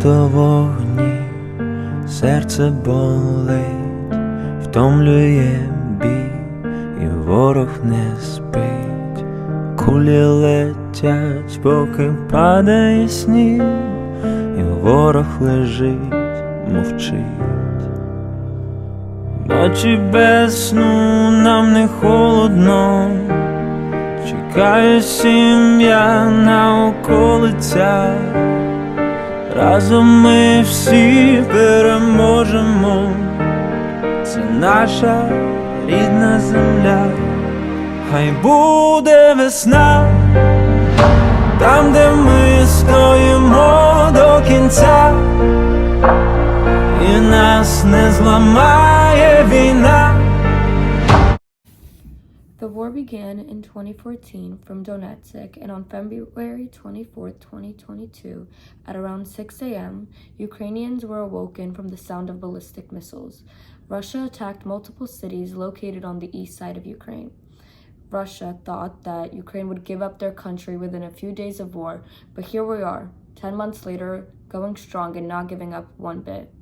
Місто в вогні, серце болить, втомлює бій, і ворог не спить. Кулі летять, поки падає сніг, і ворог лежить, мовчить. Ночі без сну, нам не холодно, чекає сім'я на околицях. Разом ми всі переможемо, це наша рідна земля. Хай буде весна, там, де ми стоїмо до кінця, і нас не зламає війна. The war began in 2014 from Donetsk, and on February 24, 2022, at around 6 a.m., Ukrainians were awoken from the sound of ballistic missiles. Russia attacked multiple cities located on the east side of Ukraine. Russia thought that Ukraine would give up their country within a few days of war, but here we are, 10 months later, going strong and not giving up one bit.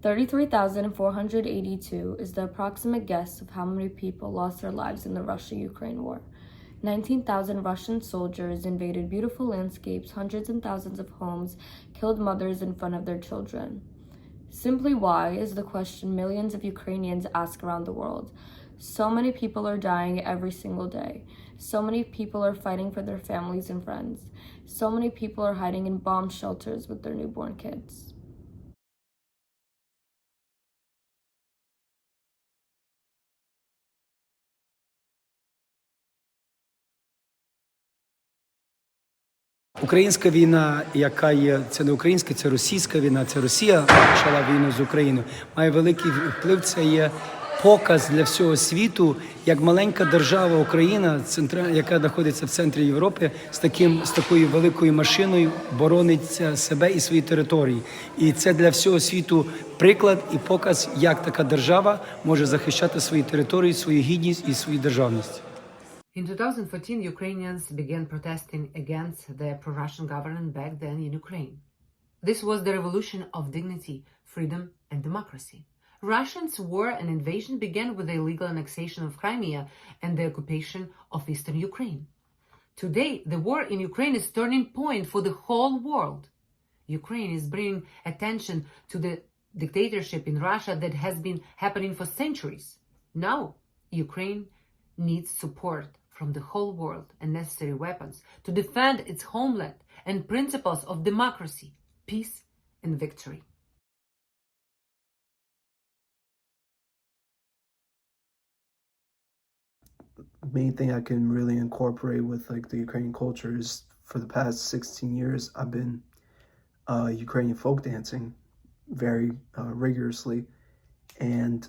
33,482 is the approximate guess of how many people lost their lives in the Russia-Ukraine war. 19,000 Russian soldiers invaded beautiful landscapes, hundreds and thousands of homes, killed mothers in front of their children. Simply why is the question millions of Ukrainians ask around the world. So many people are dying every single day. So many people are fighting for their families and friends. So many people are hiding in bomb shelters with their newborn kids. Українська війна, яка є, це не українська, це російська війна, це Росія почала війну з Україною, має великий вплив, це є показ для всього світу, як маленька держава Україна, яка знаходиться в центрі Європи, з такою великою машиною боронить себе і свої території. І це для всього світу приклад і показ, як така держава може захищати свої території, свою гідність і свою державність. In 2014, Ukrainians began protesting against the pro-Russian government back then in Ukraine. This was the revolution of dignity, freedom, and democracy. Russia's war and invasion began with the illegal annexation of Crimea and the occupation of eastern Ukraine. Today, the war in Ukraine is a turning point for the whole world. Ukraine is bringing attention to the dictatorship in Russia that has been happening for centuries. Now, Ukraine needs support from the whole world and necessary weapons to defend its homeland and principles of democracy, peace, and victory. The main thing I can really incorporate with like the Ukrainian culture is for the past 16 years, I've been Ukrainian folk dancing very rigorously. And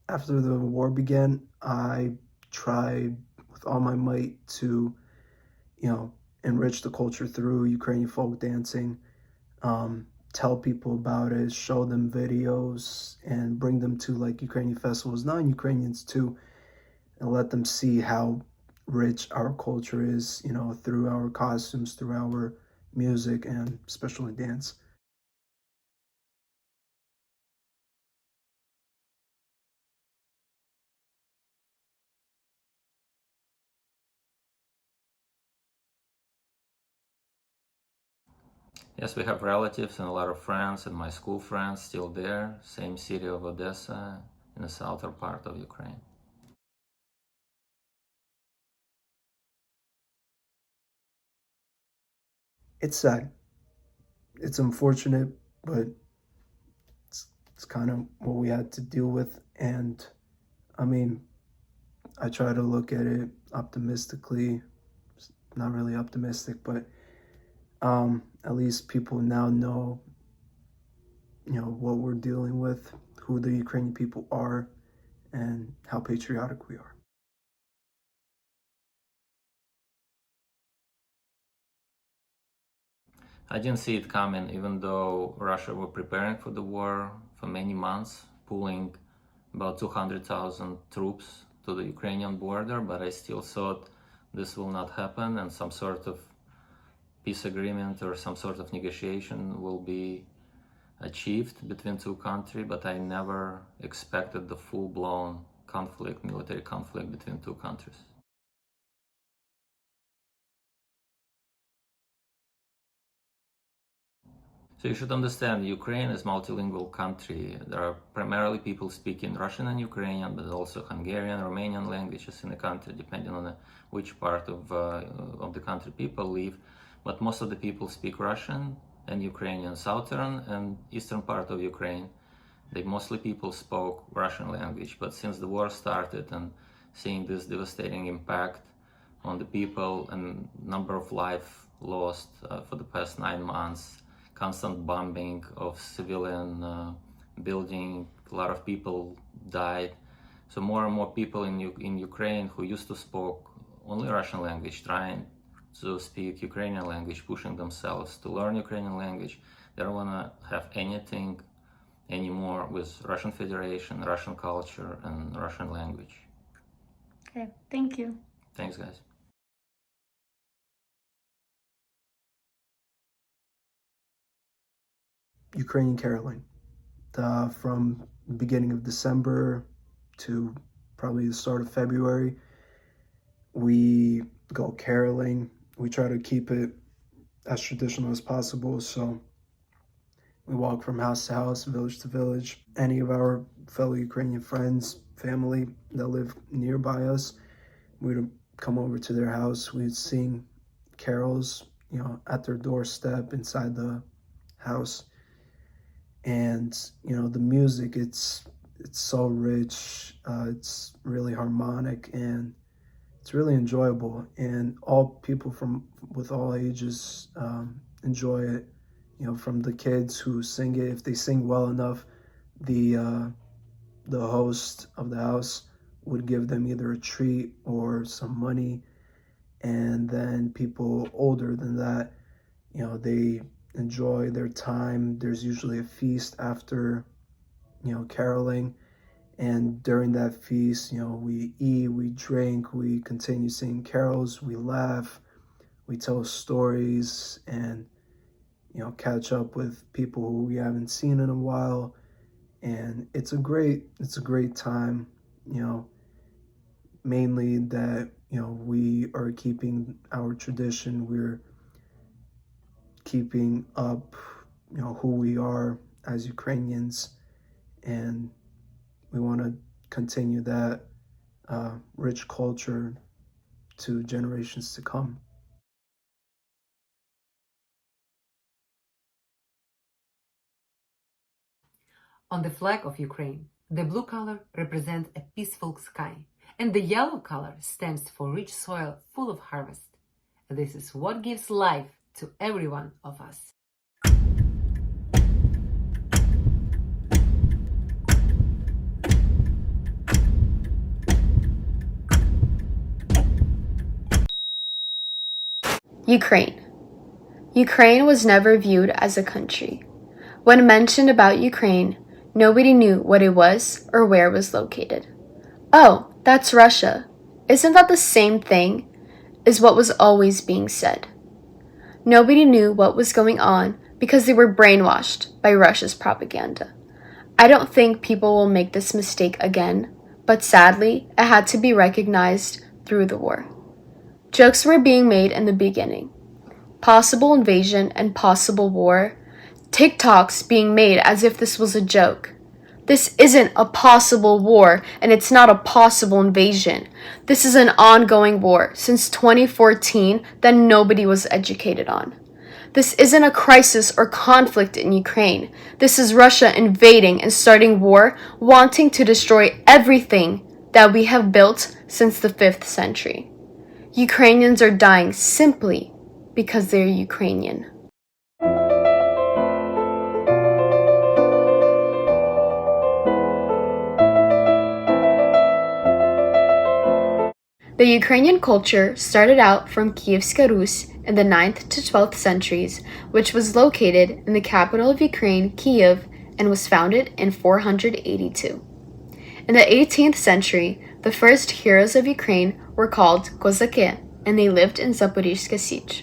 after the war began, I tried with all my might to, enrich the culture through Ukrainian folk dancing, tell people about it, show them videos, and bring them to like Ukrainian festivals, non-Ukrainians too, and let them see how rich our culture is, through our costumes, through our music, and especially dance. Yes, we have relatives and a lot of friends, and my school friends still there, same city of Odessa, in the southern part of Ukraine. It's sad. It's unfortunate, but it's kind of what we had to deal with. And I mean, I try to look at it optimistically. Not really optimistic, but at least people now know, what we're dealing with, who the Ukrainian people are, and how patriotic we are. I didn't see it coming, even though Russia were preparing for the war for many months, pulling about 200,000 troops to the Ukrainian border, but I still thought this will not happen and some sort of peace agreement or some sort of negotiation will be achieved between two countries, but I never expected the full-blown conflict, military conflict between two countries. So you should understand, Ukraine is a multilingual country. There are primarily people speaking Russian and Ukrainian, but also Hungarian, Romanian languages in the country, depending on which part of the country people live. But most of the people speak Russian and Ukrainian. Southern and eastern part of Ukraine, mostly people spoke Russian language. But since the war started and seeing this devastating impact on the people and number of lives lost for the past 9 months, constant bombing of civilian building, a lot of people died. So more and more people in Ukraine who used to spoke only Russian language, trying to speak Ukrainian language, pushing themselves to learn Ukrainian language. They don't want to have anything anymore with Russian Federation, Russian culture, and Russian language. Okay, thank you. Thanks, guys. Ukrainian caroling. From the beginning of December to probably the start of February, we go caroling. We try to keep it as traditional as possible. So we walk from house to house, village to village. Any of our fellow Ukrainian friends, family that live nearby us, we'd come over to their house. We'd sing carols, at their doorstep, inside the house. And the music, it's so rich, it's really harmonic, and it's really enjoyable, and all people with all ages enjoy it. From the kids who sing it, if they sing well enough, the host of the house would give them either a treat or some money. And then people older than that, they enjoy their time. There's usually a feast after, caroling. And during that feast, we eat, we drink, we continue singing carols, we laugh, we tell stories, and, catch up with people who we haven't seen in a while. And it's a great time, mainly that, we are keeping our tradition. We're keeping up, who we are as Ukrainians, and we want to continue that rich culture to generations to come. On the flag of Ukraine, the blue color represents a peaceful sky, and the yellow color stands for rich soil full of harvest. This is what gives life to every one of us. Ukraine. Ukraine was never viewed as a country. When mentioned about Ukraine, nobody knew what it was or where it was located. Oh, that's Russia. Isn't that the same thing? Is what was always being said. Nobody knew what was going on because they were brainwashed by Russia's propaganda. I don't think people will make this mistake again, but sadly, it had to be recognized through the war. Jokes were being made in the beginning. Possible invasion and possible war. TikToks being made as if this was a joke. This isn't a possible war, and it's not a possible invasion. This is an ongoing war since 2014 that nobody was educated on. This isn't a crisis or conflict in Ukraine. This is Russia invading and starting war, wanting to destroy everything that we have built since the 5th century. Ukrainians are dying simply because they're Ukrainian. The Ukrainian culture started out from Kievska Rus in the 9th to 12th centuries, which was located in the capital of Ukraine, Kiev, and was founded in 482. In the 18th century, the first heroes of Ukraine were called Kozaki, and they lived in Zaporizhzhia Sich.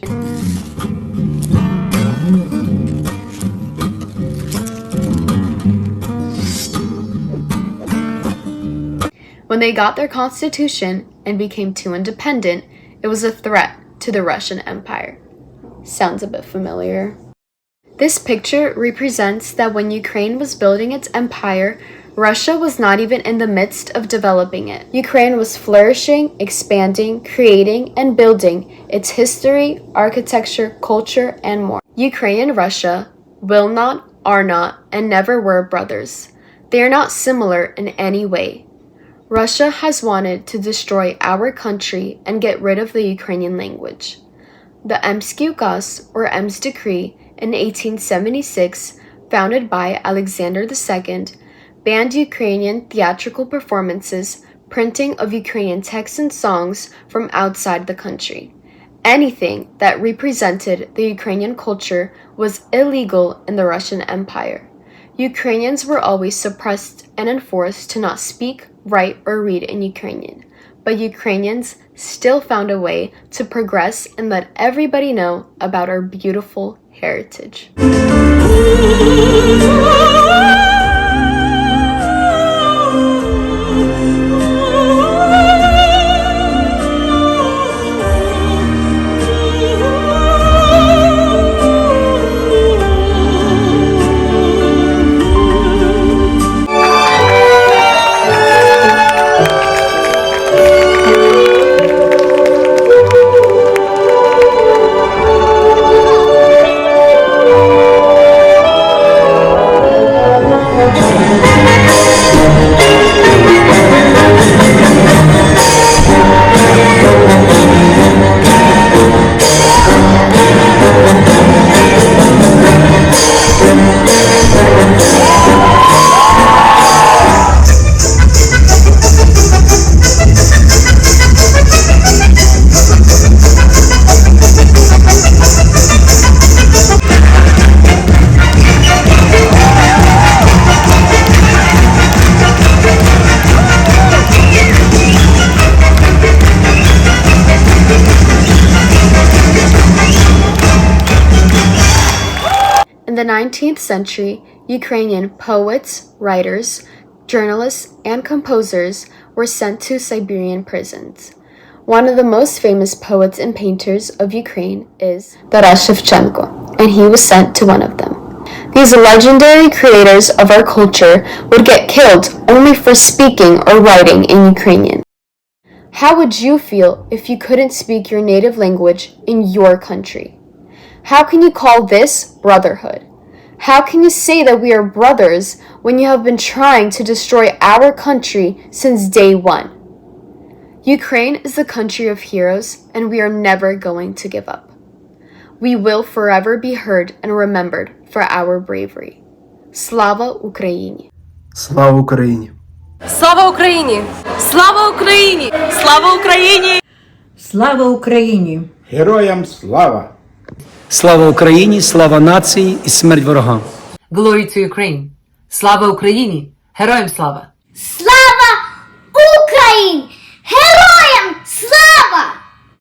When they got their constitution and became too independent, it was a threat to the Russian Empire. Sounds a bit familiar. This picture represents that when Ukraine was building its empire, Russia was not even in the midst of developing it. Ukraine was flourishing, expanding, creating, and building its history, architecture, culture, and more. Ukraine and Russia will not, are not, and never were brothers. They are not similar in any way. Russia has wanted to destroy our country and get rid of the Ukrainian language. The Emsky Ukaz, or Ems Decree, in 1876, founded by Alexander II, banned Ukrainian theatrical performances, printing of Ukrainian texts and songs from outside the country. Anything that represented the Ukrainian culture was illegal in the Russian Empire. Ukrainians were always suppressed and enforced to not speak, write, or read in Ukrainian. But Ukrainians still found a way to progress and let everybody know about our beautiful heritage. In the 19th century, Ukrainian poets, writers, journalists, and composers were sent to Siberian prisons. One of the most famous poets and painters of Ukraine is Taras Shevchenko, and he was sent to one of them. These legendary creators of our culture would get killed only for speaking or writing in Ukrainian. How would you feel if you couldn't speak your native language in your country? How can you call this brotherhood? How can you say that we are brothers when you have been trying to destroy our country since day one? Ukraine is the country of heroes, and we are never going to give up. We will forever be heard and remembered for our bravery. Slava Ukraini! Слава Україні! Слава Україні! Слава Україні! Слава Україні! Слава Україні! Героям слава! Слава Україні, слава нації і смерть ворогам! Glory to Ukraine! Слава Україні! Героям слава! Слава Україні! Героям слава!